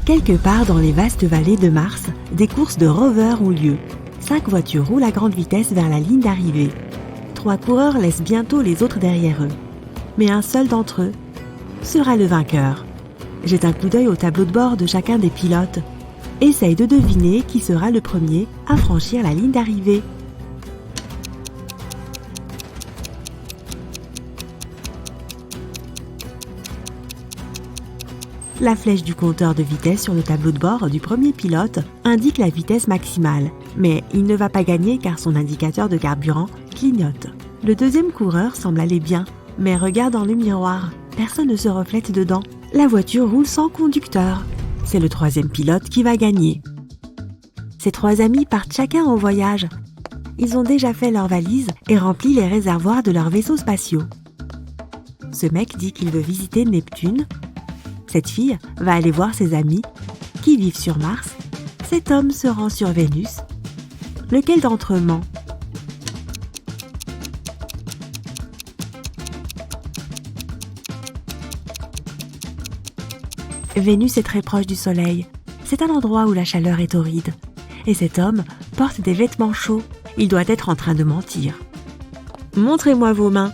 Quelque part dans les vastes vallées de Mars, des courses de rovers ont lieu. 5 voitures roulent à grande vitesse vers la ligne d'arrivée. 3 coureurs laissent bientôt les autres derrière eux. Mais un seul d'entre eux sera le vainqueur. Jette un coup d'œil au tableau de bord de chacun des pilotes. Essaye de deviner qui sera le premier à franchir la ligne d'arrivée. La flèche du compteur de vitesse sur le tableau de bord du premier pilote indique la vitesse maximale, mais il ne va pas gagner car son indicateur de carburant clignote. Le deuxième coureur semble aller bien, mais regarde dans le miroir. Personne ne se reflète dedans. La voiture roule sans conducteur. C'est le troisième pilote qui va gagner. Ses 3 amis partent chacun au voyage. Ils ont déjà fait leurs valises et rempli les réservoirs de leurs vaisseaux spatiaux. Ce mec dit qu'il veut visiter Neptune. Cette fille va aller voir ses amis qui vivent sur Mars. Cet homme se rend sur Vénus. Lequel d'entre eux ment ? Vénus est très proche du Soleil. C'est un endroit où la chaleur est torride. Et cet homme porte des vêtements chauds. Il doit être en train de mentir. « Montrez-moi vos mains !»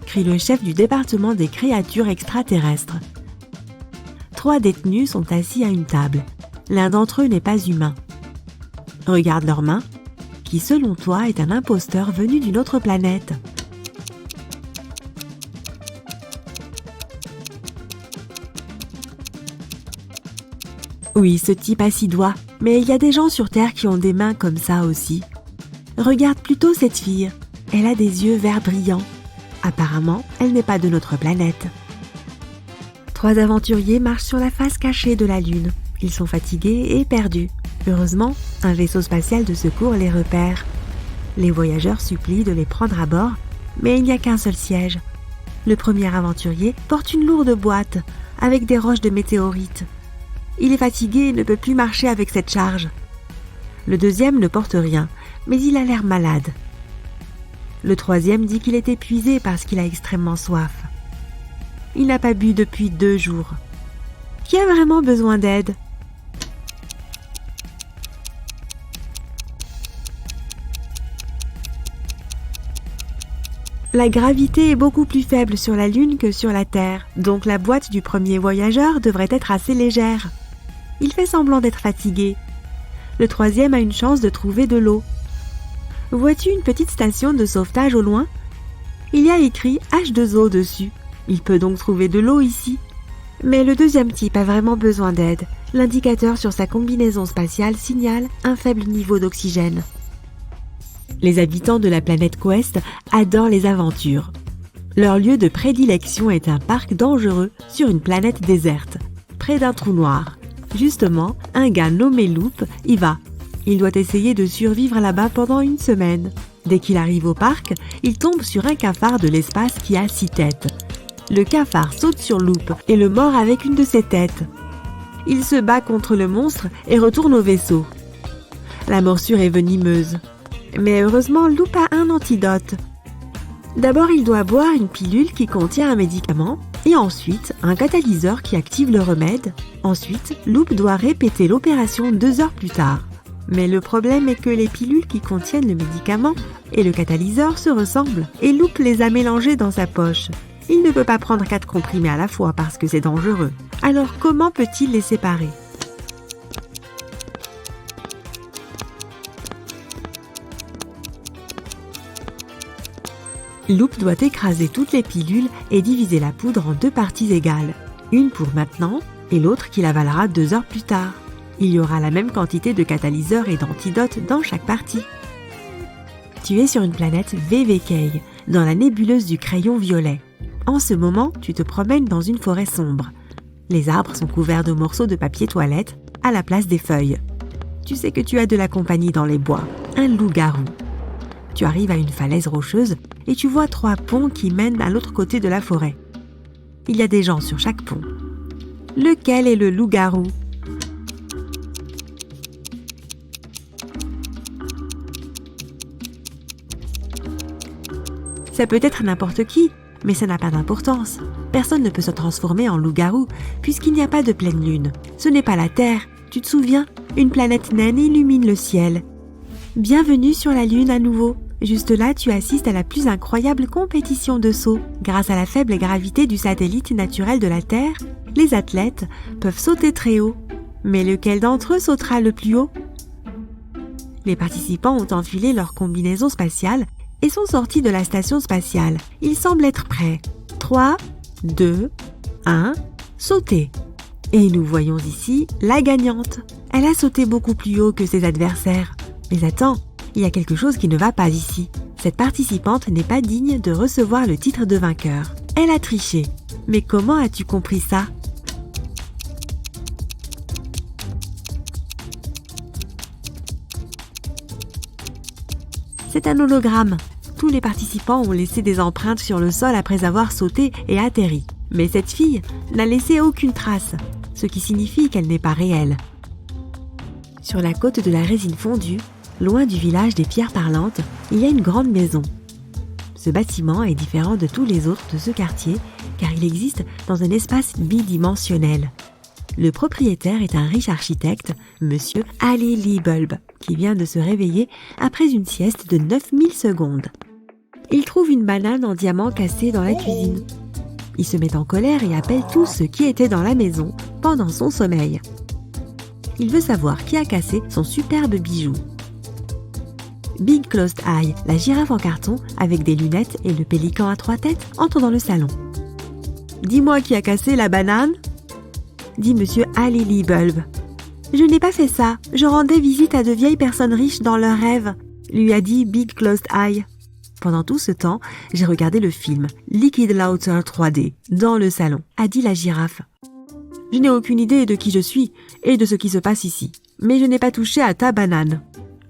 crie le chef du département des créatures extraterrestres. 3 détenus sont assis à une table. L'un d'entre eux n'est pas humain. Regarde leurs mains, qui selon toi est un imposteur venu d'une autre planète. Oui, ce type a 6 doigts, mais il y a des gens sur Terre qui ont des mains comme ça aussi. Regarde plutôt cette fille. Elle a des yeux verts brillants. Apparemment, elle n'est pas de notre planète. 3 aventuriers marchent sur la face cachée de la Lune. Ils sont fatigués et perdus. Heureusement, un vaisseau spatial de secours les repère. Les voyageurs supplient de les prendre à bord, mais il n'y a qu'un seul siège. Le premier aventurier porte une lourde boîte avec des roches de météorites. Il est fatigué et ne peut plus marcher avec cette charge. Le deuxième ne porte rien, mais il a l'air malade. Le troisième dit qu'il est épuisé parce qu'il a extrêmement soif. Il n'a pas bu depuis 2 jours. Qui a vraiment besoin d'aide ? La gravité est beaucoup plus faible sur la Lune que sur la Terre, donc la boîte du premier voyageur devrait être assez légère. Il fait semblant d'être fatigué. Le troisième a une chance de trouver de l'eau. Vois-tu une petite station de sauvetage au loin ? Il y a écrit H2O dessus. Il peut donc trouver de l'eau ici. Mais le deuxième type a vraiment besoin d'aide. L'indicateur sur sa combinaison spatiale signale un faible niveau d'oxygène. Les habitants de la planète Quest adorent les aventures. Leur lieu de prédilection est un parc dangereux sur une planète déserte, près d'un trou noir. Justement, un gars nommé Loop y va. Il doit essayer de survivre là-bas pendant 1 semaine. Dès qu'il arrive au parc, il tombe sur un cafard de l'espace qui a 6 têtes. Le cafard saute sur Loop et le mord avec une de ses têtes. Il se bat contre le monstre et retourne au vaisseau. La morsure est venimeuse. Mais heureusement, Loop a un antidote. D'abord, il doit boire une pilule qui contient un médicament et ensuite un catalyseur qui active le remède. Ensuite, Loop doit répéter l'opération 2 heures plus tard. Mais le problème est que les pilules qui contiennent le médicament et le catalyseur se ressemblent et Loop les a mélangées dans sa poche. Il ne peut pas prendre 4 comprimés à la fois parce que c'est dangereux. Alors comment peut-il les séparer ? Loop doit écraser toutes les pilules et diviser la poudre en 2 parties égales. Une pour maintenant et l'autre qu'il avalera 2 heures plus tard. Il y aura la même quantité de catalyseur et d'antidote dans chaque partie. Tu es sur une planète VVK, dans la nébuleuse du crayon violet. En ce moment, tu te promènes dans une forêt sombre. Les arbres sont couverts de morceaux de papier toilette à la place des feuilles. Tu sais que tu as de la compagnie dans les bois, un loup-garou. Tu arrives à une falaise rocheuse et tu vois 3 ponts qui mènent à l'autre côté de la forêt. Il y a des gens sur chaque pont. Lequel est le loup-garou ? Ça peut être n'importe qui, Mais ça n'a pas d'importance. Personne ne peut se transformer en loup-garou puisqu'il n'y a pas de pleine lune. Ce n'est pas la Terre, tu te souviens? Une planète naine illumine le ciel. Bienvenue sur la Lune à nouveau. Juste là, tu assistes à la plus incroyable compétition de saut. Grâce à la faible gravité du satellite naturel de la Terre, les athlètes peuvent sauter très haut. Mais lequel d'entre eux sautera le plus haut? Les participants ont enfilé leur combinaison spatiale et sont sortis de la station spatiale. Ils semblent être prêts. 3, 2, 1, sautez! Et nous voyons ici la gagnante. Elle a sauté beaucoup plus haut que ses adversaires. Mais attends, il y a quelque chose qui ne va pas ici. Cette participante n'est pas digne de recevoir le titre de vainqueur. Elle a triché. Mais comment as-tu compris ça? C'est un hologramme. Tous les participants ont laissé des empreintes sur le sol après avoir sauté et atterri. Mais cette fille n'a laissé aucune trace, ce qui signifie qu'elle n'est pas réelle. Sur la côte de la résine fondue, loin du village des pierres parlantes, il y a une grande maison. Ce bâtiment est différent de tous les autres de ce quartier car il existe dans un espace bidimensionnel. Le propriétaire est un riche architecte, Monsieur Ali Liebulb, qui vient de se réveiller après une sieste de 9000 secondes. Il trouve une banane en diamant cassée dans la cuisine. Il se met en colère et appelle tous ceux qui étaient dans la maison pendant son sommeil. Il veut savoir qui a cassé son superbe bijou. Big Closed Eye, la girafe en carton avec des lunettes et le pélican à 3 têtes, entre dans le salon. « Dis-moi qui a cassé la banane ?» dit Monsieur Ali Liebulb. « Je n'ai pas fait ça, je rendais visite à de vieilles personnes riches dans leurs rêves, » lui a dit Big Closed Eye. Pendant tout ce temps, j'ai regardé le film Liquid Laughter 3D dans le salon, a dit la girafe. Je n'ai aucune idée de qui je suis et de ce qui se passe ici, mais je n'ai pas touché à ta banane,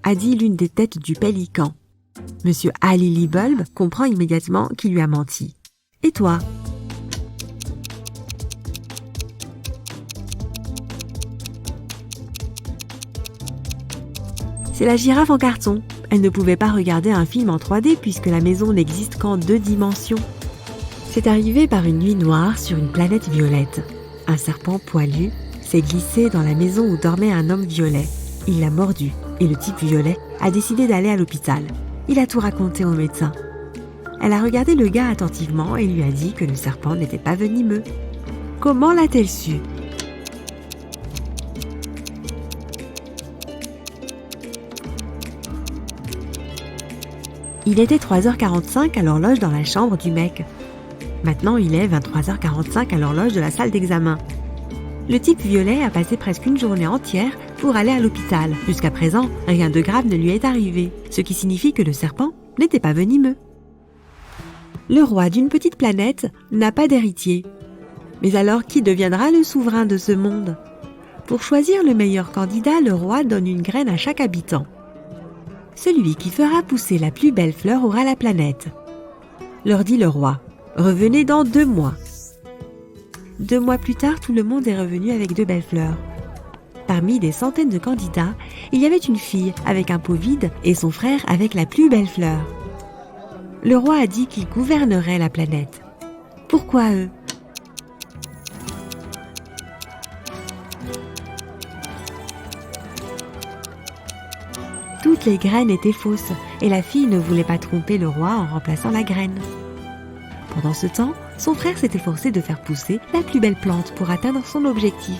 a dit l'une des têtes du pélican. Monsieur Ali Liebulb comprend immédiatement qu'il lui a menti. Et toi? C'est la girafe en carton. Elle ne pouvait pas regarder un film en 3D puisque la maison n'existe qu'en 2 dimensions. C'est arrivé par une nuit noire sur une planète violette. Un serpent poilu s'est glissé dans la maison où dormait un homme violet. Il l'a mordu et le type violet a décidé d'aller à l'hôpital. Il a tout raconté au médecin. Elle a regardé le gars attentivement et lui a dit que le serpent n'était pas venimeux. Comment l'a-t-elle su ? Il était 3h45 à l'horloge dans la chambre du mec. Maintenant, il est 23h45 à l'horloge de la salle d'examen. Le type violet a passé presque une journée entière pour aller à l'hôpital. Jusqu'à présent, rien de grave ne lui est arrivé, ce qui signifie que le serpent n'était pas venimeux. Le roi d'une petite planète n'a pas d'héritier. Mais alors, qui deviendra le souverain de ce monde ? Pour choisir le meilleur candidat, le roi donne une graine à chaque habitant. Celui qui fera pousser la plus belle fleur aura la planète. Leur dit le roi. Revenez dans 2 mois. 2 mois plus tard, tout le monde est revenu avec 2 belles fleurs. Parmi des centaines de candidats, il y avait une fille avec un pot vide et son frère avec la plus belle fleur. Le roi a dit qu'il gouvernerait la planète. Pourquoi eux ? Toutes les graines étaient fausses et la fille ne voulait pas tromper le roi en remplaçant la graine. Pendant ce temps, son frère s'était forcé de faire pousser la plus belle plante pour atteindre son objectif.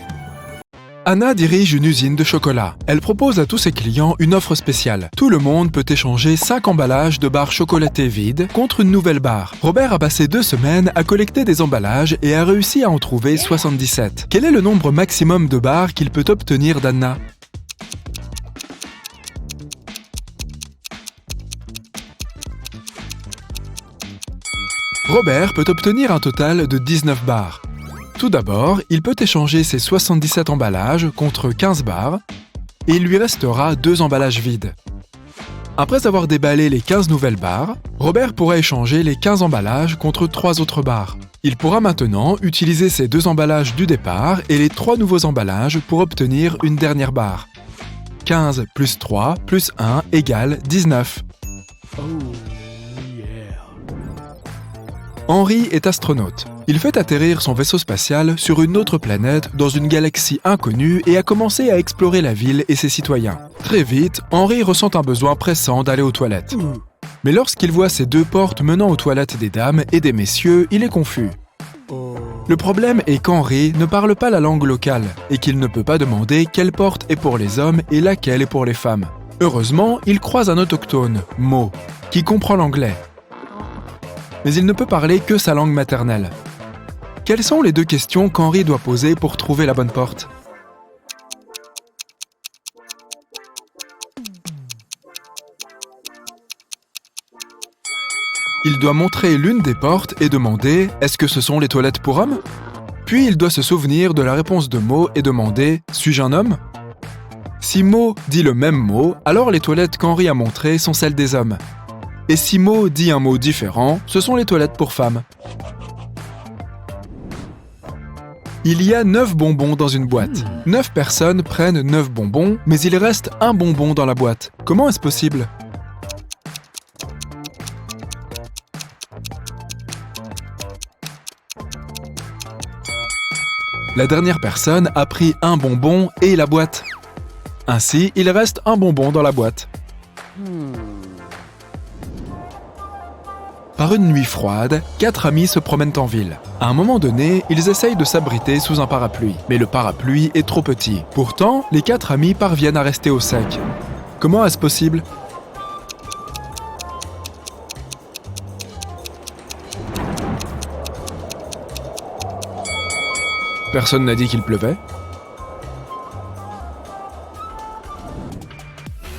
Anna dirige une usine de chocolat. Elle propose à tous ses clients une offre spéciale. Tout le monde peut échanger 5 emballages de barres chocolatées vides contre une nouvelle barre. Robert a passé 2 semaines à collecter des emballages et a réussi à en trouver 77. Quel est le nombre maximum de barres qu'il peut obtenir d'Anna ? Robert peut obtenir un total de 19 barres. Tout d'abord, il peut échanger ses 77 emballages contre 15 barres et il lui restera 2 emballages vides. Après avoir déballé les 15 nouvelles barres, Robert pourra échanger les 15 emballages contre 3 autres barres. Il pourra maintenant utiliser ces 2 emballages du départ et les 3 nouveaux emballages pour obtenir une dernière barre. 15 plus 3 plus 1 égale 19. Henry est astronaute. Il fait atterrir son vaisseau spatial sur une autre planète dans une galaxie inconnue et a commencé à explorer la ville et ses citoyens. Très vite, Henry ressent un besoin pressant d'aller aux toilettes. Mais lorsqu'il voit ces deux portes menant aux toilettes des dames et des messieurs, il est confus. Le problème est qu'Henry ne parle pas la langue locale et qu'il ne peut pas demander quelle porte est pour les hommes et laquelle est pour les femmes. Heureusement, il croise un autochtone, Mo, qui comprend l'anglais. Mais il ne peut parler que sa langue maternelle. Quelles sont les deux questions qu'Henry doit poser pour trouver la bonne porte ? Il doit montrer l'une des portes et demander « Est-ce que ce sont les toilettes pour hommes ?» Puis il doit se souvenir de la réponse de Mo et demander « Suis-je un homme ?» Si Mo dit le même mot, alors les toilettes qu'Henry a montrées sont celles des hommes. Et si Mo dit un mot différent, ce sont les toilettes pour femmes. Il y a 9 bonbons dans une boîte. 9 personnes prennent 9 bonbons, mais il reste un bonbon dans la boîte. Comment est-ce possible ? La dernière personne a pris un bonbon et la boîte. Ainsi, il reste un bonbon dans la boîte. Par une nuit froide, 4 amis se promènent en ville. À un moment donné, ils essayent de s'abriter sous un parapluie. Mais le parapluie est trop petit. Pourtant, les 4 amis parviennent à rester au sec. Comment est-ce possible ? Personne n'a dit qu'il pleuvait.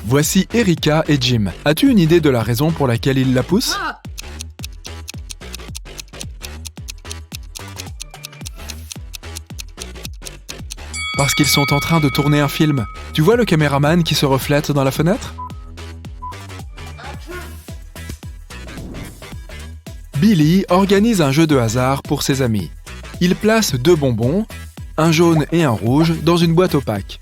Voici Erika et Jim. As-tu une idée de la raison pour laquelle ils la poussent ? Parce qu'ils sont en train de tourner un film. Tu vois le caméraman qui se reflète dans la fenêtre ? Billy organise un jeu de hasard pour ses amis. Il place 2 bonbons, un jaune et un rouge, dans une boîte opaque.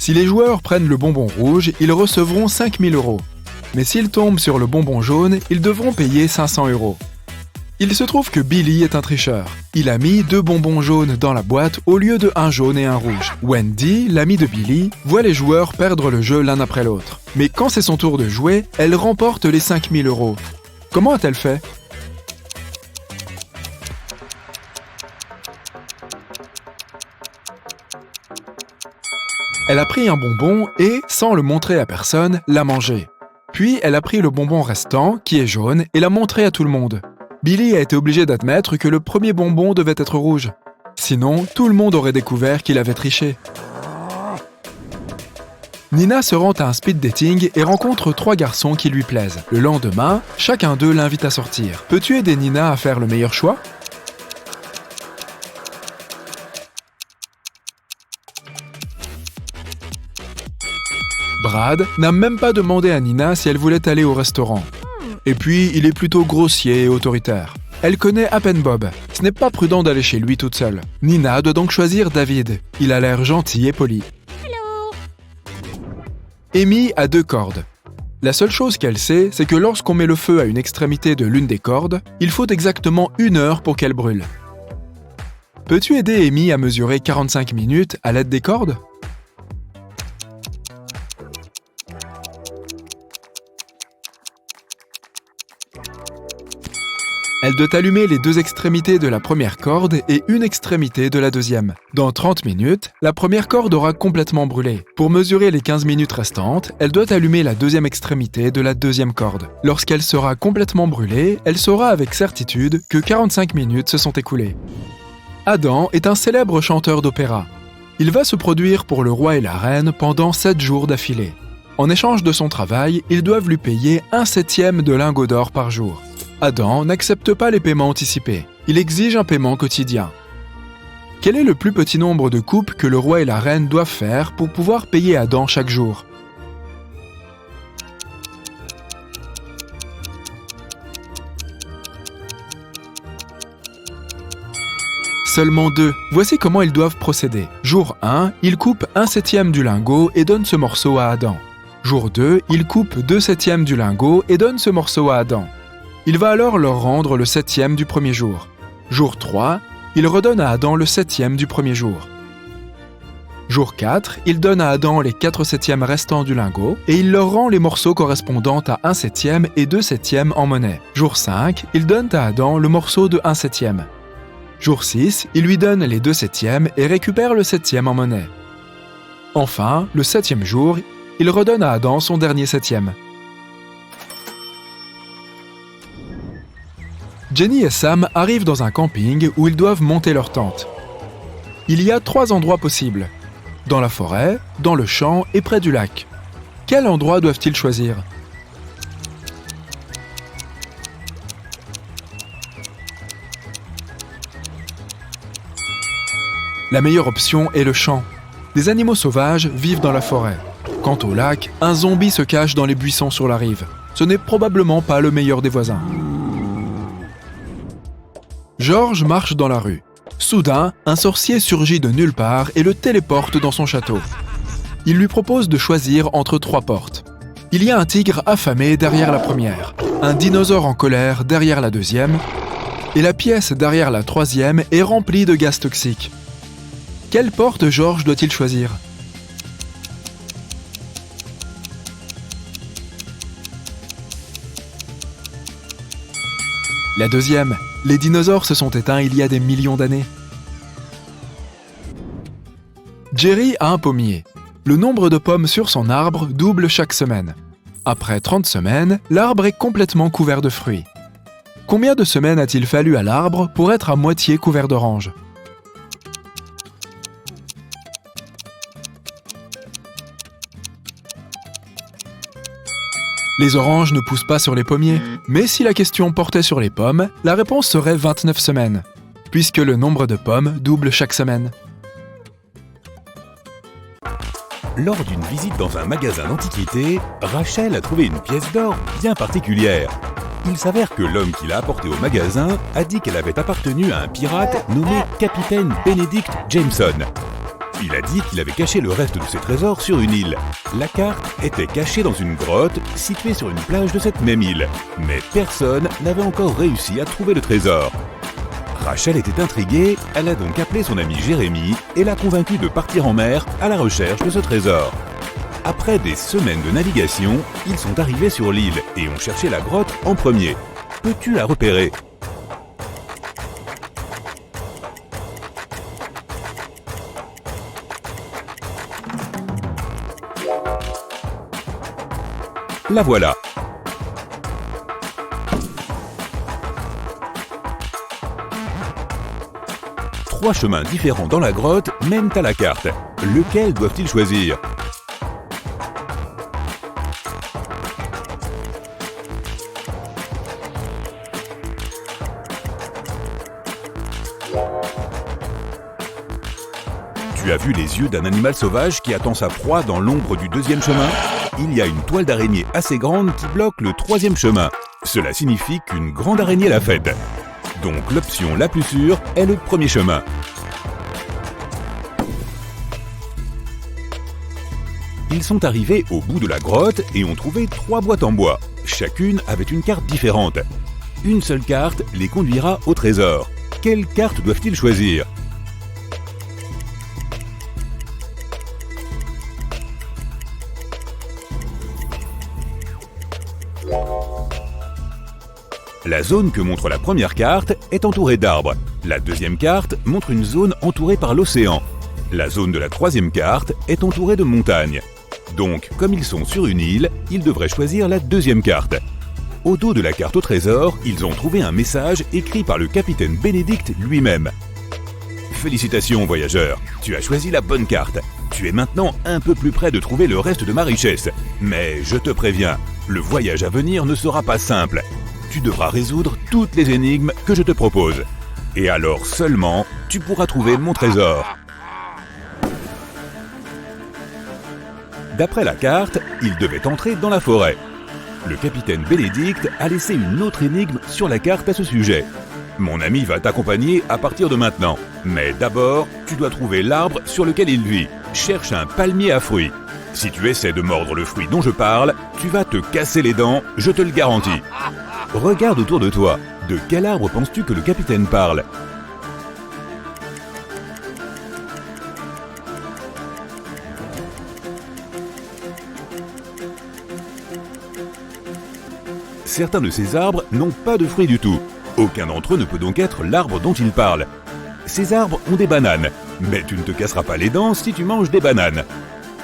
Si les joueurs prennent le bonbon rouge, ils recevront 5 000 €. Mais s'ils tombent sur le bonbon jaune, ils devront payer 500 €. Il se trouve que Billy est un tricheur. Il a mis 2 bonbons jaunes dans la boîte au lieu de un jaune et un rouge. Wendy, l'amie de Billy, voit les joueurs perdre le jeu l'un après l'autre. Mais quand c'est son tour de jouer, elle remporte les 5 000 €. Comment a-t-elle fait ? Elle a pris un bonbon et, sans le montrer à personne, l'a mangé. Puis elle a pris le bonbon restant, qui est jaune, et l'a montré à tout le monde. Billy a été obligé d'admettre que le premier bonbon devait être rouge. Sinon, tout le monde aurait découvert qu'il avait triché. Nina se rend à un speed dating et rencontre 3 garçons qui lui plaisent. Le lendemain, chacun d'eux l'invite à sortir. Peux-tu aider Nina à faire le meilleur choix ? Brad n'a même pas demandé à Nina si elle voulait aller au restaurant. Et puis, il est plutôt grossier et autoritaire. Elle connaît à peine Bob. Ce n'est pas prudent d'aller chez lui toute seule. Nina doit donc choisir David. Il a l'air gentil et poli. Hello. Amy a 2 cordes. La seule chose qu'elle sait, c'est que lorsqu'on met le feu à une extrémité de l'une des cordes, il faut exactement 1 heure pour qu'elle brûle. Peux-tu aider Amy à mesurer 45 minutes à l'aide des cordes ? Elle doit allumer les 2 extrémités de la première corde et une extrémité de la deuxième. Dans 30 minutes, la première corde aura complètement brûlé. Pour mesurer les 15 minutes restantes, elle doit allumer la deuxième extrémité de la deuxième corde. Lorsqu'elle sera complètement brûlée, elle saura avec certitude que 45 minutes se sont écoulées. Adam est un célèbre chanteur d'opéra. Il va se produire pour le roi et la reine pendant 7 jours d'affilée. En échange de son travail, ils doivent lui payer 1/7 de lingots d'or par jour. Adam n'accepte pas les paiements anticipés. Il exige un paiement quotidien. Quel est le plus petit nombre de coupes que le roi et la reine doivent faire pour pouvoir payer Adam chaque jour ? Seulement 2. Voici comment ils doivent procéder. Jour 1, ils coupent 1/7 du lingot et donnent ce morceau à Adam. Jour 2, ils coupent 2/7 du lingot et donnent ce morceau à Adam. Il va alors leur rendre le 7e du premier jour. Jour 3, il redonne à Adam le 7e du premier jour. Jour 4, il donne à Adam les 4 septièmes restants du lingot et il leur rend les morceaux correspondant à 1 septième et 2 septièmes en monnaie. Jour 5, il donne à Adam le morceau de 1 septième. Jour 6, il lui donne les 2 septièmes et récupère le 7e en monnaie. Enfin, le 7e jour, il redonne à Adam son dernier 7e. Jenny et Sam arrivent dans un camping où ils doivent monter leur tente. Il y a 3 endroits possibles. Dans la forêt, dans le champ et près du lac. Quel endroit doivent-ils choisir ? La meilleure option est le champ. Des animaux sauvages vivent dans la forêt. Quant au lac, un zombie se cache dans les buissons sur la rive. Ce n'est probablement pas le meilleur des voisins. George marche dans la rue. Soudain, un sorcier surgit de nulle part et le téléporte dans son château. Il lui propose de choisir entre 3 portes. Il y a un tigre affamé derrière la première, un dinosaure en colère derrière la deuxième, et la pièce derrière la troisième est remplie de gaz toxiques. Quelle porte George doit-il choisir ? La deuxième. Les dinosaures se sont éteints il y a des millions d'années. Jerry a un pommier. Le nombre de pommes sur son arbre double chaque semaine. Après 30 semaines, l'arbre est complètement couvert de fruits. Combien de semaines a-t-il fallu à l'arbre pour être à moitié couvert d'oranges ? Les oranges ne poussent pas sur les pommiers, mais si la question portait sur les pommes, la réponse serait 29 semaines, puisque le nombre de pommes double chaque semaine. Lors d'une visite dans un magasin d'antiquités, Rachel a trouvé une pièce d'or bien particulière. Il s'avère que l'homme qui l'a apportée au magasin a dit qu'elle avait appartenu à un pirate nommé Capitaine Benedict Jameson. Il a dit qu'il avait caché le reste de ses trésors sur une île. La carte était cachée dans une grotte située sur une plage de cette même île. Mais personne n'avait encore réussi à trouver le trésor. Rachel était intriguée, elle a donc appelé son ami Jérémy et l'a convaincu de partir en mer à la recherche de ce trésor. Après des semaines de navigation, ils sont arrivés sur l'île et ont cherché la grotte en premier. Peux-tu la repérer ? La voilà. Trois chemins différents dans la grotte mènent à la carte. Lequel doivent-ils choisir ? Tu as vu les yeux d'un animal sauvage qui attend sa proie dans l'ombre du deuxième chemin ? Il y a une toile d'araignée assez grande qui bloque le troisième chemin. Cela signifie qu'une grande araignée l'a faite. Donc l'option la plus sûre est le premier chemin. Ils sont arrivés au bout de la grotte et ont trouvé 3 boîtes en bois. Chacune avait une carte différente. Une seule carte les conduira au trésor. Quelle carte doivent-ils choisir ? La zone que montre la première carte est entourée d'arbres. La deuxième carte montre une zone entourée par l'océan. La zone de la troisième carte est entourée de montagnes. Donc, comme ils sont sur une île, ils devraient choisir la deuxième carte. Au dos de la carte au trésor, ils ont trouvé un message écrit par le capitaine Benedict lui-même. Félicitations, voyageur, tu as choisi la bonne carte. Tu es maintenant un peu plus près de trouver le reste de ma richesse. Mais je te préviens, le voyage à venir ne sera pas simple. Tu devras résoudre toutes les énigmes que je te propose. Et alors seulement, tu pourras trouver mon trésor. D'après la carte, il devait entrer dans la forêt. Le capitaine Benedict a laissé une autre énigme sur la carte à ce sujet. Mon ami va t'accompagner à partir de maintenant. Mais d'abord, tu dois trouver l'arbre sur lequel il vit. Cherche un palmier à fruits. Si tu essaies de mordre le fruit dont je parle, tu vas te casser les dents, je te le garantis. Regarde autour de toi. De quel arbre penses-tu que le capitaine parle? Certains de ces arbres n'ont pas de fruits du tout. Aucun d'entre eux ne peut donc être l'arbre dont il parle. Ces arbres ont des bananes, mais tu ne te casseras pas les dents si tu manges des bananes.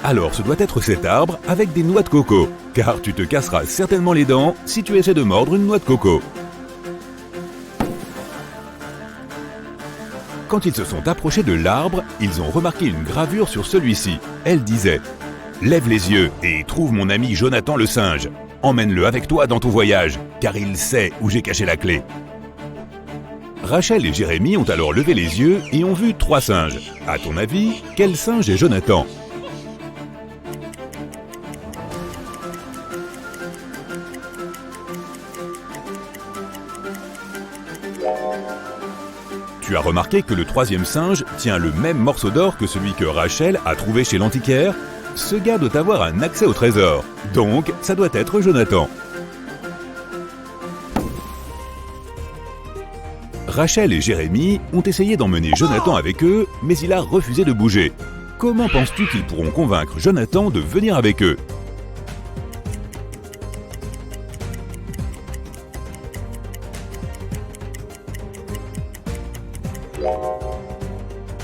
Alors ce doit être cet arbre avec des noix de coco, car tu te casseras certainement les dents si tu essaies de mordre une noix de coco. Quand ils se sont approchés de l'arbre, ils ont remarqué une gravure sur celui-ci. Elle disait « Lève les yeux et trouve mon ami Jonathan le singe. Emmène-le avec toi dans ton voyage, car il sait où j'ai caché la clé. » Rachel et Jérémie ont alors levé les yeux et ont vu 3 singes. À ton avis, quel singe est Jonathan? Tu as remarqué que le 3e singe tient le même morceau d'or que celui que Rachel a trouvé chez l'antiquaire? Ce gars doit avoir un accès au trésor, donc ça doit être Jonathan. Rachel et Jérémie ont essayé d'emmener Jonathan avec eux, mais il a refusé de bouger. Comment penses-tu qu'ils pourront convaincre Jonathan de venir avec eux?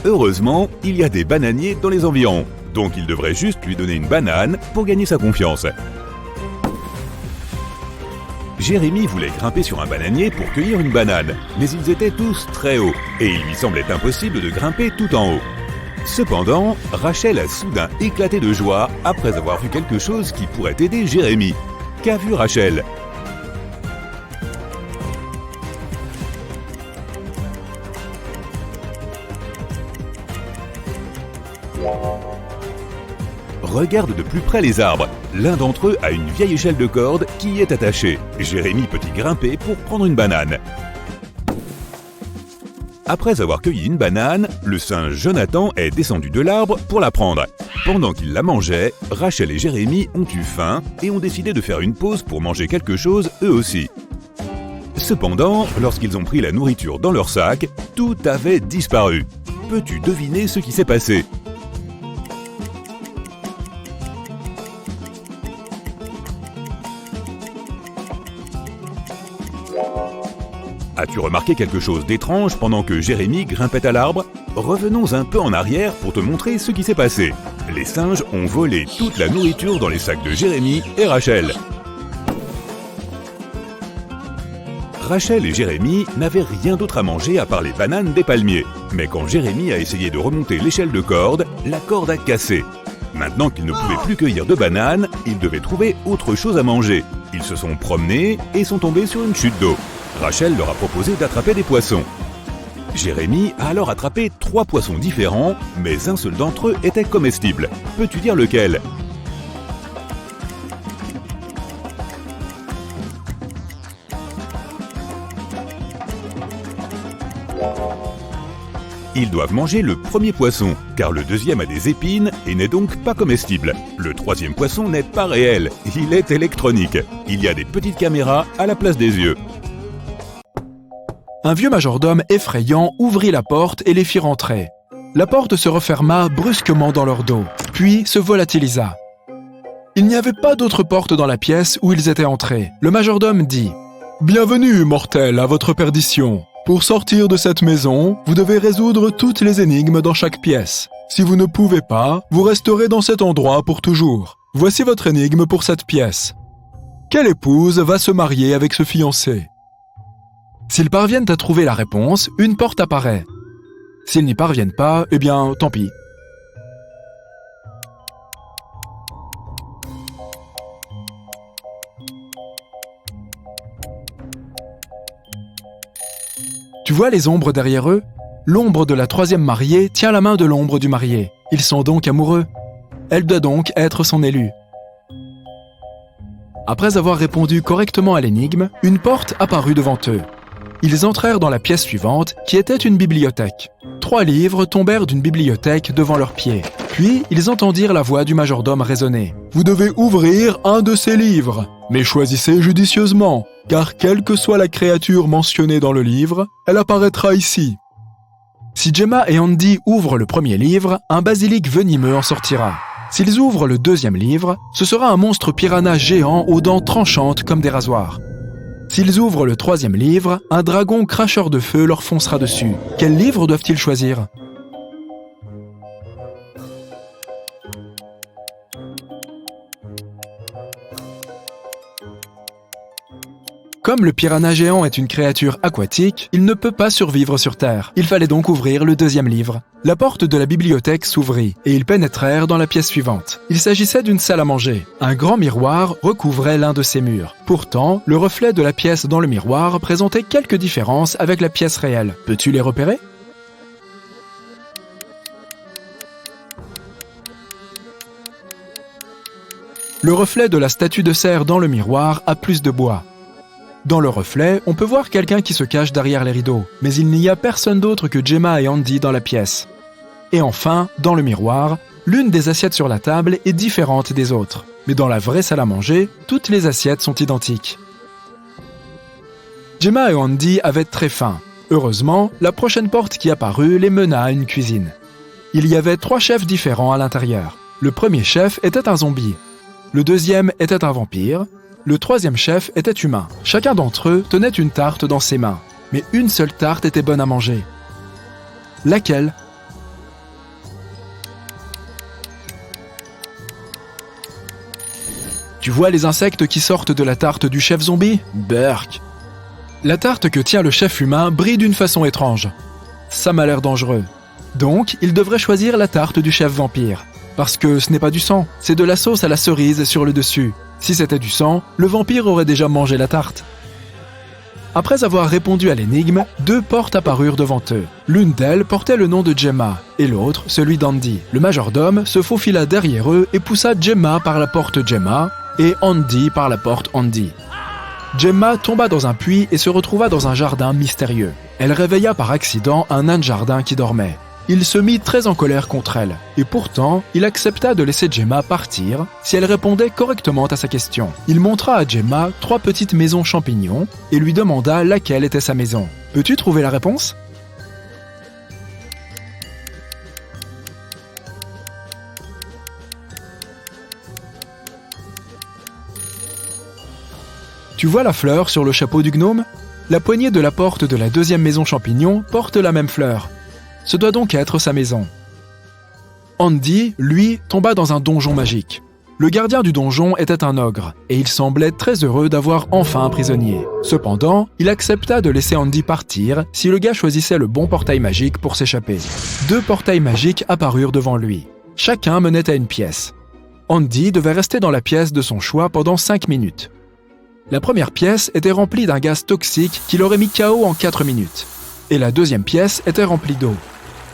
Heureusement, il y a des bananiers dans les environs, donc il devrait juste lui donner une banane pour gagner sa confiance. Jérémie voulait grimper sur un bananier pour cueillir une banane, mais ils étaient tous très hauts, et il lui semblait impossible de grimper tout en haut. Cependant, Rachel a soudain éclaté de joie après avoir vu quelque chose qui pourrait aider Jérémie. Qu'a vu Rachel? Regarde de plus près les arbres. L'un d'entre eux a une vieille échelle de corde qui y est attachée. Jérémie peut y grimper pour prendre une banane. Après avoir cueilli une banane, le singe Jonathan est descendu de l'arbre pour la prendre. Pendant qu'il la mangeait, Rachel et Jérémie ont eu faim et ont décidé de faire une pause pour manger quelque chose eux aussi. Cependant, lorsqu'ils ont pris la nourriture dans leur sac, tout avait disparu. Peux-tu deviner ce qui s'est passé? As-tu remarqué quelque chose d'étrange pendant que Jérémie grimpait à l'arbre? Revenons un peu en arrière pour te montrer ce qui s'est passé. Les singes ont volé toute la nourriture dans les sacs de Jérémie et Rachel. Rachel et Jérémie n'avaient rien d'autre à manger à part les bananes des palmiers. Mais quand Jérémie a essayé de remonter l'échelle de corde, la corde a cassé. Maintenant qu'ils ne pouvaient plus cueillir de bananes, ils devaient trouver autre chose à manger. Ils se sont promenés et sont tombés sur une chute d'eau. Rachel leur a proposé d'attraper des poissons. Jérémie a alors attrapé 3 poissons différents, mais un seul d'entre eux était comestible. Peux-tu dire lequel? Ils doivent manger le premier poisson, car le deuxième a des épines et n'est donc pas comestible. Le 3e poisson n'est pas réel, il est électronique. Il y a des petites caméras à la place des yeux. Un vieux majordome effrayant ouvrit la porte et les fit rentrer. La porte se referma brusquement dans leur dos, puis se volatilisa. Il n'y avait pas d'autre porte dans la pièce où ils étaient entrés. Le majordome dit « Bienvenue, mortels, à votre perdition. Pour sortir de cette maison, vous devez résoudre toutes les énigmes dans chaque pièce. Si vous ne pouvez pas, vous resterez dans cet endroit pour toujours. Voici votre énigme pour cette pièce. Quelle épouse va se marier avec ce fiancé ? » S'ils parviennent à trouver la réponse, une porte apparaît. S'ils n'y parviennent pas, eh bien, tant pis. Tu vois les ombres derrière eux? L'ombre de la 3e mariée tient la main de l'ombre du marié. Ils sont donc amoureux. Elle doit donc être son élue. Après avoir répondu correctement à l'énigme, une porte apparut devant eux. Ils entrèrent dans la pièce suivante, qui était une bibliothèque. 3 livres tombèrent d'une bibliothèque devant leurs pieds. Puis, ils entendirent la voix du majordome résonner. « Vous devez ouvrir un de ces livres, mais choisissez judicieusement, car quelle que soit la créature mentionnée dans le livre, elle apparaîtra ici. » Si Gemma et Andy ouvrent le premier livre, un basilic venimeux en sortira. S'ils ouvrent le deuxième livre, ce sera un monstre piranha géant aux dents tranchantes comme des rasoirs. S'ils ouvrent le troisième livre, un dragon cracheur de feu leur foncera dessus. Quel livre doivent-ils choisir ? Comme le piranha géant est une créature aquatique, il ne peut pas survivre sur Terre. Il fallait donc ouvrir le deuxième livre. La porte de la bibliothèque s'ouvrit et ils pénétrèrent dans la pièce suivante. Il s'agissait d'une salle à manger. Un grand miroir recouvrait l'un de ses murs. Pourtant, le reflet de la pièce dans le miroir présentait quelques différences avec la pièce réelle. Peux-tu les repérer ? Le reflet de la statue de cerf dans le miroir a plus de bois. Dans le reflet, on peut voir quelqu'un qui se cache derrière les rideaux, mais il n'y a personne d'autre que Gemma et Andy dans la pièce. Et enfin, dans le miroir, l'une des assiettes sur la table est différente des autres. Mais dans la vraie salle à manger, toutes les assiettes sont identiques. Gemma et Andy avaient très faim. Heureusement, la prochaine porte qui apparut les mena à une cuisine. Il y avait 3 chefs différents à l'intérieur. Le premier chef était un zombie. Le deuxième était un vampire. Le troisième chef était humain. Chacun d'entre eux tenait une tarte dans ses mains. Mais une seule tarte était bonne à manger. Laquelle ? Tu vois les insectes qui sortent de la tarte du chef zombie ? Burk. La tarte que tient le chef humain brille d'une façon étrange. Ça m'a l'air dangereux. Donc, il devrait choisir la tarte du chef vampire. Parce que ce n'est pas du sang, c'est de la sauce à la cerise sur le dessus. Si c'était du sang, le vampire aurait déjà mangé la tarte. Après avoir répondu à l'énigme, 2 portes apparurent devant eux. L'une d'elles portait le nom de Gemma, et l'autre celui d'Andy. Le majordome se faufila derrière eux et poussa Gemma par la porte Gemma, et Andy par la porte Andy. Gemma tomba dans un puits et se retrouva dans un jardin mystérieux. Elle réveilla par accident un nain de jardin qui dormait. Il se mit très en colère contre elle, et pourtant, il accepta de laisser Gemma partir si elle répondait correctement à sa question. Il montra à Gemma 3 petites maisons champignons et lui demanda laquelle était sa maison. Peux-tu trouver la réponse ? Tu vois la fleur sur le chapeau du gnome ? La poignée de la porte de la deuxième maison champignon porte la même fleur. Ce doit donc être sa maison. Andy, lui, tomba dans un donjon magique. Le gardien du donjon était un ogre, et il semblait très heureux d'avoir enfin un prisonnier. Cependant, il accepta de laisser Andy partir si le gars choisissait le bon portail magique pour s'échapper. 2 portails magiques apparurent devant lui. Chacun menait à une pièce. Andy devait rester dans la pièce de son choix pendant 5 minutes. La première pièce était remplie d'un gaz toxique qui l'aurait mis KO en 4 minutes. Et la deuxième pièce était remplie d'eau.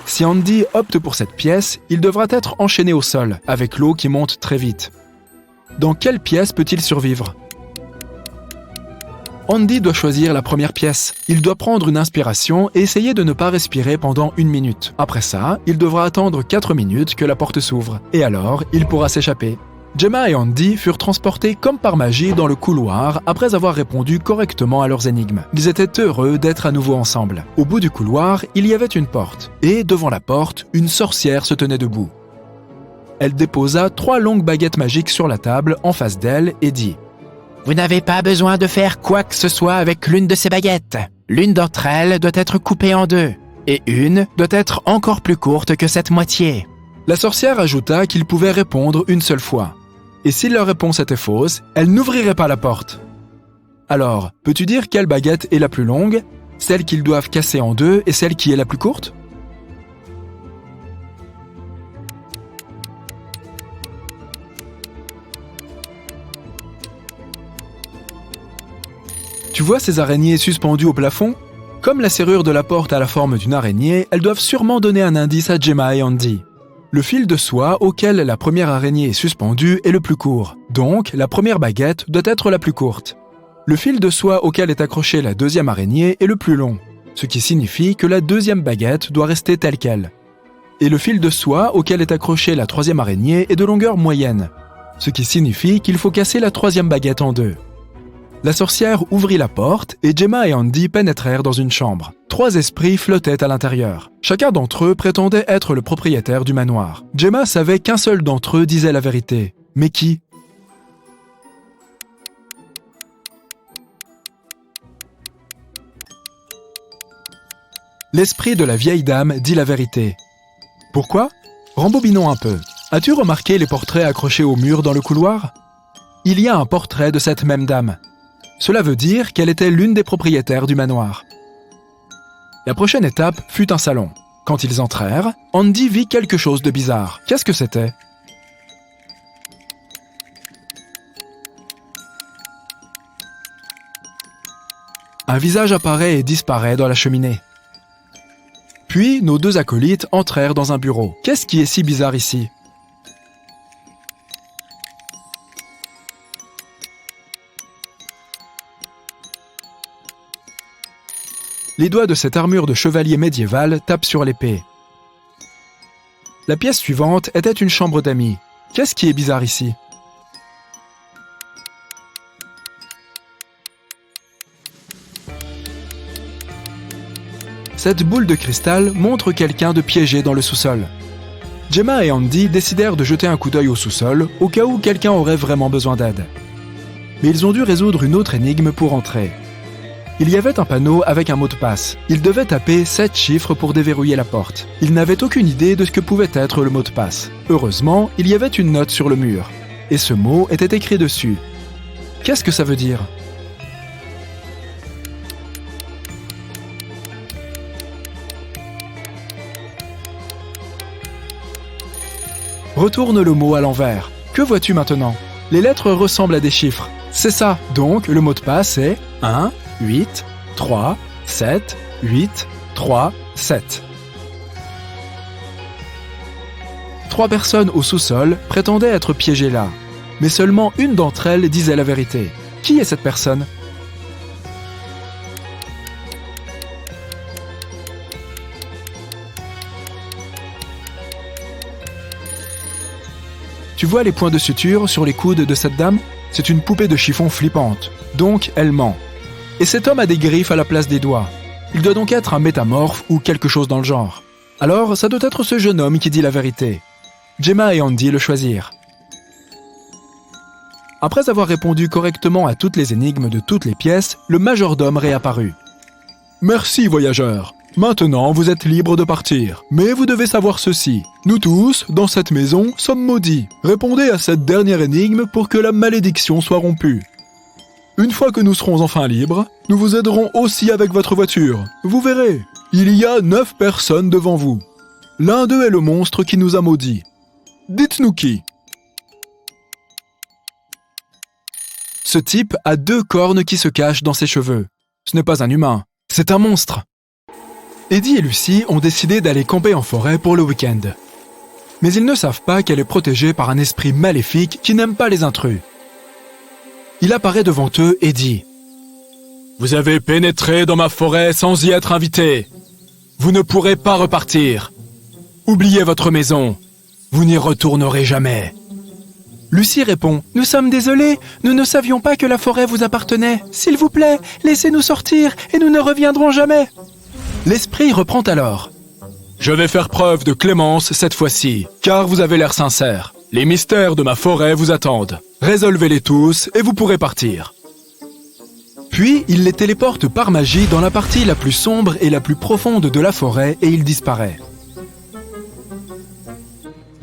Si Andy opte pour cette pièce, il devra être enchaîné au sol, avec l'eau qui monte très vite. Dans quelle pièce peut-il survivre ? Andy doit choisir la première pièce. Il doit prendre une inspiration et essayer de ne pas respirer pendant 1 minute. Après ça, il devra attendre 4 minutes que la porte s'ouvre. Et alors, il pourra s'échapper. Gemma et Andy furent transportés comme par magie dans le couloir après avoir répondu correctement à leurs énigmes. Ils étaient heureux d'être à nouveau ensemble. Au bout du couloir, il y avait une porte. Et devant la porte, une sorcière se tenait debout. Elle déposa 3 longues baguettes magiques sur la table en face d'elle et dit « Vous n'avez pas besoin de faire quoi que ce soit avec l'une de ces baguettes. L'une d'entre elles doit être coupée en 2. Et une doit être encore plus courte que cette moitié. » La sorcière ajouta qu'ils pouvaient répondre une seule fois. Et si leur réponse était fausse, elle n'ouvrirait pas la porte. Alors, peux-tu dire quelle baguette est la plus longue, celle qu'ils doivent casser en 2 et celle qui est la plus courte ? Tu vois ces araignées suspendues au plafond ? Comme la serrure de la porte a la forme d'une araignée, elles doivent sûrement donner un indice à Gemma et Andy. Le fil de soie auquel la première araignée est suspendue est le plus court, donc la première baguette doit être la plus courte. Le fil de soie auquel est accrochée la deuxième araignée est le plus long. ce qui signifie que la deuxième baguette doit rester telle qu'elle. Et le fil de soie auquel est accrochée la troisième araignée est de longueur moyenne, ce qui signifie qu'il faut casser la troisième baguette en deux. La sorcière ouvrit la porte et Gemma et Andy pénétrèrent dans une chambre. 3 esprits flottaient à l'intérieur. Chacun d'entre eux prétendait être le propriétaire du manoir. Gemma savait qu'un seul d'entre eux disait la vérité. Mais qui ? L'esprit de la vieille dame dit la vérité. Pourquoi ? Rembobinons un peu. As-tu remarqué les portraits accrochés au mur dans le couloir ? Il y a un portrait de cette même dame. Cela veut dire qu'elle était l'une des propriétaires du manoir. La prochaine étape fut un salon. Quand ils entrèrent, Andy vit quelque chose de bizarre. Qu'est-ce que c'était ? Un visage apparaît et disparaît dans la cheminée. Puis, nos 2 acolytes entrèrent dans un bureau. Qu'est-ce qui est si bizarre ici ? Les doigts de cette armure de chevalier médiéval tapent sur l'épée. La pièce suivante était une chambre d'amis. Qu'est-ce qui est bizarre ici ? Cette boule de cristal montre quelqu'un de piégé dans le sous-sol. Gemma et Andy décidèrent de jeter un coup d'œil au sous-sol au cas où quelqu'un aurait vraiment besoin d'aide. Mais ils ont dû résoudre une autre énigme pour entrer. Il y avait un panneau avec un mot de passe. Ils devaient taper 7 chiffres pour déverrouiller la porte. Ils n'avaient aucune idée de ce que pouvait être le mot de passe. Heureusement, il y avait une note sur le mur. Et ce mot était écrit dessus. Qu'est-ce que ça veut dire ? Retourne le mot à l'envers. Que vois-tu maintenant ? Les lettres ressemblent à des chiffres. C'est ça. Donc, le mot de passe est 1, 8, 3, 7, 8, 3, 7. 3 personnes au sous-sol prétendaient être piégées là. Mais seulement une d'entre elles disait la vérité. Qui est cette personne ? Tu vois les points de suture sur les coudes de cette dame ? C'est une poupée de chiffon flippante. Donc, elle ment. Et cet homme a des griffes à la place des doigts. Il doit donc être un métamorphe ou quelque chose dans le genre. Alors, ça doit être ce jeune homme qui dit la vérité. Gemma et Andy le choisirent. Après avoir répondu correctement à toutes les énigmes de toutes les pièces, le majordome réapparut. « Merci, voyageurs. Maintenant, vous êtes libres de partir. Mais vous devez savoir ceci. Nous tous, dans cette maison, sommes maudits. Répondez à cette dernière énigme pour que la malédiction soit rompue. Une fois que nous serons enfin libres, nous vous aiderons aussi avec votre voiture. Vous verrez, il y a 9 personnes devant vous. L'un d'eux est le monstre qui nous a maudits. Dites-nous qui. » Ce type a 2 cornes qui se cachent dans ses cheveux. Ce n'est pas un humain, c'est un monstre. Eddie et Lucy ont décidé d'aller camper en forêt pour le week-end. Mais ils ne savent pas qu'elle est protégée par un esprit maléfique qui n'aime pas les intrus. Il apparaît devant eux et dit « Vous avez pénétré dans ma forêt sans y être invité. Vous ne pourrez pas repartir. Oubliez votre maison. Vous n'y retournerez jamais. » Lucy répond « Nous sommes désolés, nous ne savions pas que la forêt vous appartenait. S'il vous plaît, laissez-nous sortir et nous ne reviendrons jamais. » L'esprit reprend alors. « Je vais faire preuve de clémence cette fois-ci, car vous avez l'air sincère. Les mystères de ma forêt vous attendent. Résolvez-les tous et vous pourrez partir. » Puis, il les téléporte par magie dans la partie la plus sombre et la plus profonde de la forêt et il disparaît.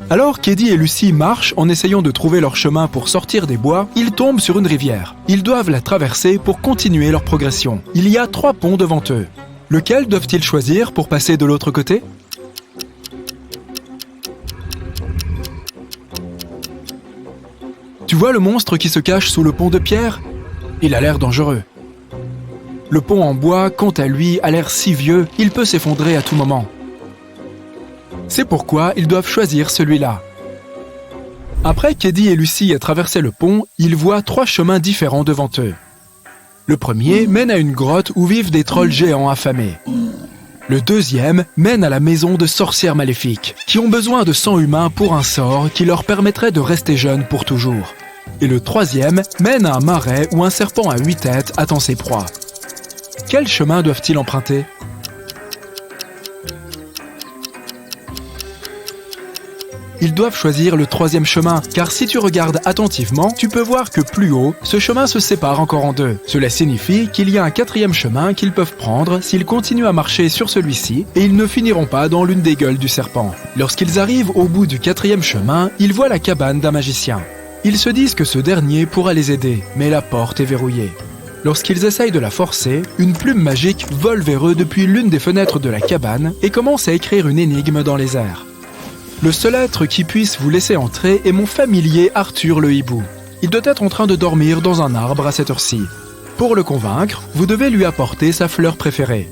Alors qu'Eddie et Lucy marchent en essayant de trouver leur chemin pour sortir des bois, ils tombent sur une rivière. Ils doivent la traverser pour continuer leur progression. Il y a 3 ponts devant eux. Lequel doivent-ils choisir pour passer de l'autre côté ? Tu vois le monstre qui se cache sous le pont de pierre ? Il a l'air dangereux. Le pont en bois, quant à lui, a l'air si vieux, il peut s'effondrer à tout moment. C'est pourquoi ils doivent choisir celui-là. Après qu'Eddie et Lucy aient traversé le pont, ils voient 3 chemins différents devant eux. Le premier mène à une grotte où vivent des trolls géants affamés. Le deuxième mène à la maison de sorcières maléfiques, qui ont besoin de sang humain pour un sort qui leur permettrait de rester jeunes pour toujours. Et le troisième mène à un marais où un serpent à 8 têtes attend ses proies. Quel chemin doivent-ils emprunter ? Ils doivent choisir le troisième chemin, car si tu regardes attentivement, tu peux voir que plus haut, ce chemin se sépare encore en deux. Cela signifie qu'il y a un quatrième chemin qu'ils peuvent prendre s'ils continuent à marcher sur celui-ci, et ils ne finiront pas dans l'une des gueules du serpent. Lorsqu'ils arrivent au bout du quatrième chemin, ils voient la cabane d'un magicien. Ils se disent que ce dernier pourra les aider, mais la porte est verrouillée. Lorsqu'ils essayent de la forcer, une plume magique vole vers eux depuis l'une des fenêtres de la cabane et commence à écrire une énigme dans les airs. Le seul être qui puisse vous laisser entrer est mon familier Arthur le hibou. Il doit être en train de dormir dans un arbre à cette heure-ci. Pour le convaincre, vous devez lui apporter sa fleur préférée.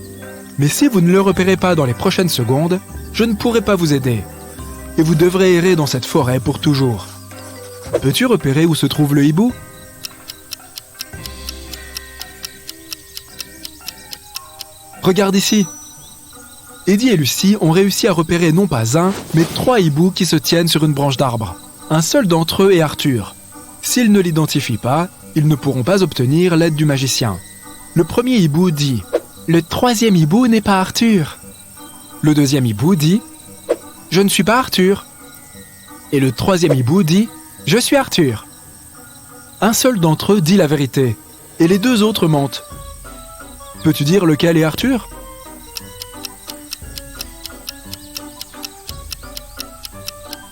Mais si vous ne le repérez pas dans les prochaines secondes, je ne pourrai pas vous aider. Et vous devrez errer dans cette forêt pour toujours. Peux-tu repérer où se trouve le hibou ? Regarde ici. Eddie et Lucie ont réussi à repérer non pas un, mais 3 hiboux qui se tiennent sur une branche d'arbre. Un seul d'entre eux est Arthur. S'ils ne l'identifient pas, ils ne pourront pas obtenir l'aide du magicien. Le premier hibou dit « Le troisième hibou n'est pas Arthur ». Le deuxième hibou dit « Je ne suis pas Arthur ». Et le troisième hibou dit « Je suis Arthur ». Un seul d'entre eux dit la vérité, et les 2 autres mentent. Peux-tu dire lequel est Arthur ?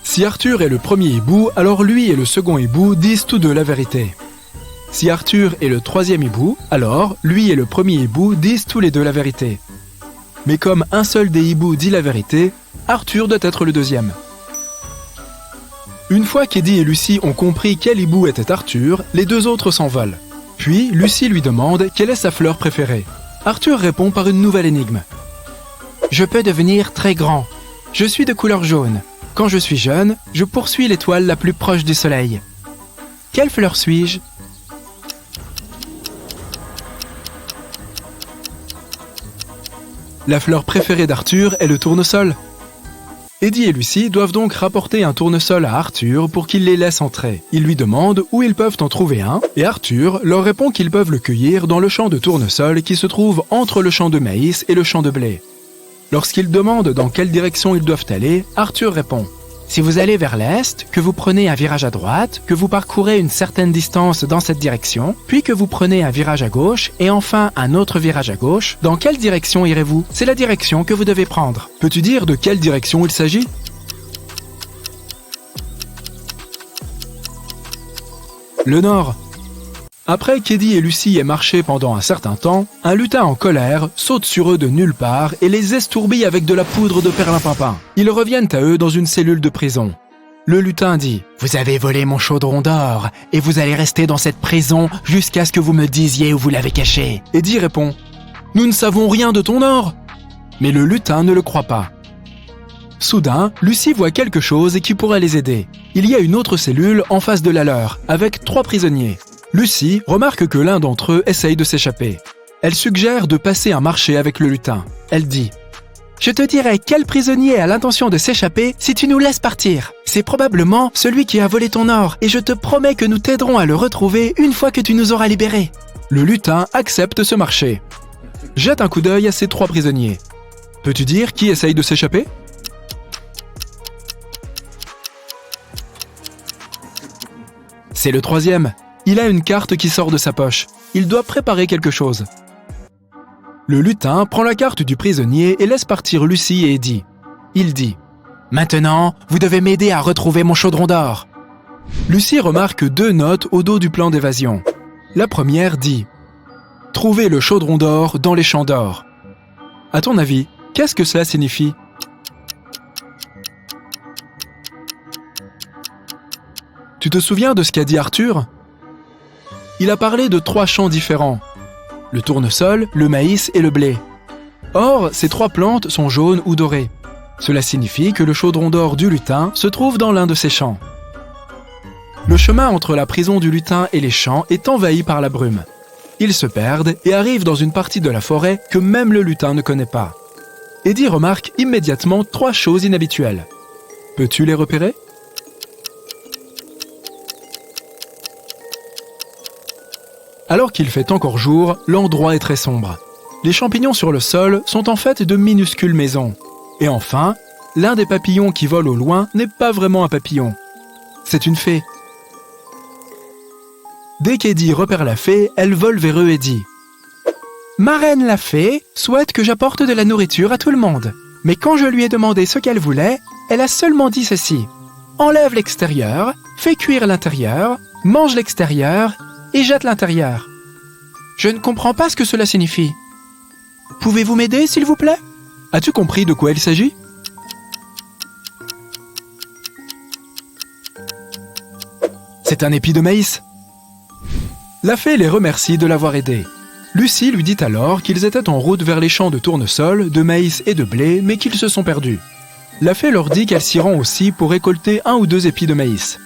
Si Arthur est le premier hibou, alors lui et le second hibou disent tous deux la vérité. Si Arthur est le troisième hibou, alors lui et le premier hibou disent tous les deux la vérité. Mais comme un seul des hiboux dit la vérité, Arthur doit être le deuxième. Une fois qu'Eddie et Lucie ont compris quel hibou était Arthur, les 2 autres s'envolent. Puis Lucie lui demande quelle est sa fleur préférée. Arthur répond par une nouvelle énigme. « Je peux devenir très grand. Je suis de couleur jaune. Quand je suis jeune, je poursuis l'étoile la plus proche du soleil. Quelle fleur suis-je ? » La fleur préférée d'Arthur est le tournesol. Eddie et Lucie doivent donc rapporter un tournesol à Arthur pour qu'il les laisse entrer. Ils lui demandent où ils peuvent en trouver un, et Arthur leur répond qu'ils peuvent le cueillir dans le champ de tournesol qui se trouve entre le champ de maïs et le champ de blé. Lorsqu'ils demandent dans quelle direction ils doivent aller, Arthur répond « Si vous allez vers l'est, que vous prenez un virage à droite, que vous parcourez une certaine distance dans cette direction, puis que vous prenez un virage à gauche, et enfin un autre virage à gauche, dans quelle direction irez-vous ? C'est la direction que vous devez prendre. Peux-tu dire de quelle direction il s'agit ? Le nord. Après qu'Eddie et Lucie aient marché pendant un certain temps, un lutin en colère saute sur eux de nulle part et les estourbille avec de la poudre de perlimpinpin. Ils reviennent à eux dans une cellule de prison. Le lutin dit « Vous avez volé mon chaudron d'or et vous allez rester dans cette prison jusqu'à ce que vous me disiez où vous l'avez caché. » Eddie répond « Nous ne savons rien de ton or !» Mais le lutin ne le croit pas. Soudain, Lucie voit quelque chose qui pourrait les aider. Il y a une autre cellule en face de la leur, avec 3 prisonniers. Lucie remarque que l'un d'entre eux essaye de s'échapper. Elle suggère de passer un marché avec le lutin. Elle dit « Je te dirai quel prisonnier a l'intention de s'échapper si tu nous laisses partir. C'est probablement celui qui a volé ton or et je te promets que nous t'aiderons à le retrouver une fois que tu nous auras libérés. » Le lutin accepte ce marché. Jette un coup d'œil à ces 3 prisonniers. Peux-tu dire qui essaye de s'échapper ? C'est le troisième. Il a une carte qui sort de sa poche. Il doit préparer quelque chose. Le lutin prend la carte du prisonnier et laisse partir Lucie et Eddie. Il dit « Maintenant, vous devez m'aider à retrouver mon chaudron d'or. » Lucie remarque 2 notes au dos du plan d'évasion. La première dit « Trouver le chaudron d'or dans les champs d'or. » À ton avis, qu'est-ce que cela signifie ? Tu te souviens de ce qu'a dit Arthur ? Il a parlé de 3 champs différents, le tournesol, le maïs et le blé. Or, ces 3 plantes sont jaunes ou dorées. Cela signifie que le chaudron d'or du lutin se trouve dans l'un de ces champs. Le chemin entre la prison du lutin et les champs est envahi par la brume. Ils se perdent et arrivent dans une partie de la forêt que même le lutin ne connaît pas. Eddie remarque immédiatement 3 choses inhabituelles. Peux-tu les repérer? Alors qu'il fait encore jour, l'endroit est très sombre. Les champignons sur le sol sont en fait de minuscules maisons. Et enfin, l'un des papillons qui vole au loin n'est pas vraiment un papillon. C'est une fée. Dès qu'Eddie repère la fée, elle vole vers eux et dit « Ma reine la fée souhaite que j'apporte de la nourriture à tout le monde. Mais quand je lui ai demandé ce qu'elle voulait, elle a seulement dit ceci. Enlève l'extérieur, fais cuire l'intérieur, mange l'extérieur et jette l'intérieur. Je ne comprends pas ce que cela signifie. Pouvez-vous m'aider, s'il vous plaît? As-tu compris de quoi il s'agit? » C'est un épi de maïs. La fée les remercie de l'avoir aidé. Lucie lui dit alors qu'ils étaient en route vers les champs de tournesol, de maïs et de blé, mais qu'ils se sont perdus. La fée leur dit qu'elle s'y rend aussi pour récolter 1 ou 2 épis de maïs.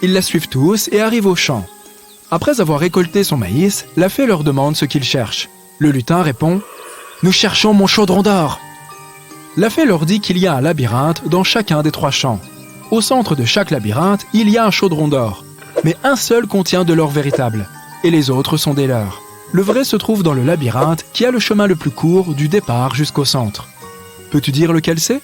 Ils la suivent tous et arrivent au champ. Après avoir récolté son maïs, la fée leur demande ce qu'ils cherchent. Le lutin répond « Nous cherchons mon chaudron d'or !» La fée leur dit qu'il y a un labyrinthe dans chacun des 3 champs. Au centre de chaque labyrinthe, il y a un chaudron d'or. Mais un seul contient de l'or véritable, et les autres sont des leurs. Le vrai se trouve dans le labyrinthe qui a le chemin le plus court du départ jusqu'au centre. Peux-tu dire lequel c'est?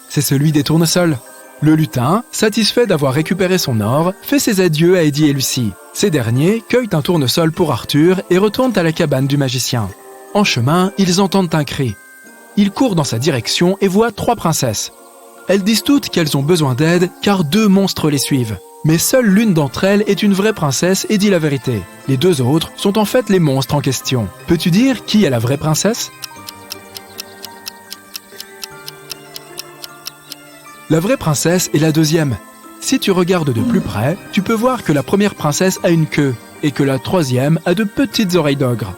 C'est celui des tournesols. Le lutin, satisfait d'avoir récupéré son or, fait ses adieux à Eddie et Lucie. Ces derniers cueillent un tournesol pour Arthur et retournent à la cabane du magicien. En chemin, ils entendent un cri. Ils courent dans sa direction et voient 3 princesses. Elles disent toutes qu'elles ont besoin d'aide car 2 monstres les suivent. Mais seule l'une d'entre elles est une vraie princesse et dit la vérité. Les 2 autres sont en fait les monstres en question. Peux-tu dire qui est la vraie princesse? La vraie princesse est la deuxième. Si tu regardes de plus près, tu peux voir que la première princesse a une queue et que la troisième a de petites oreilles d'ogre.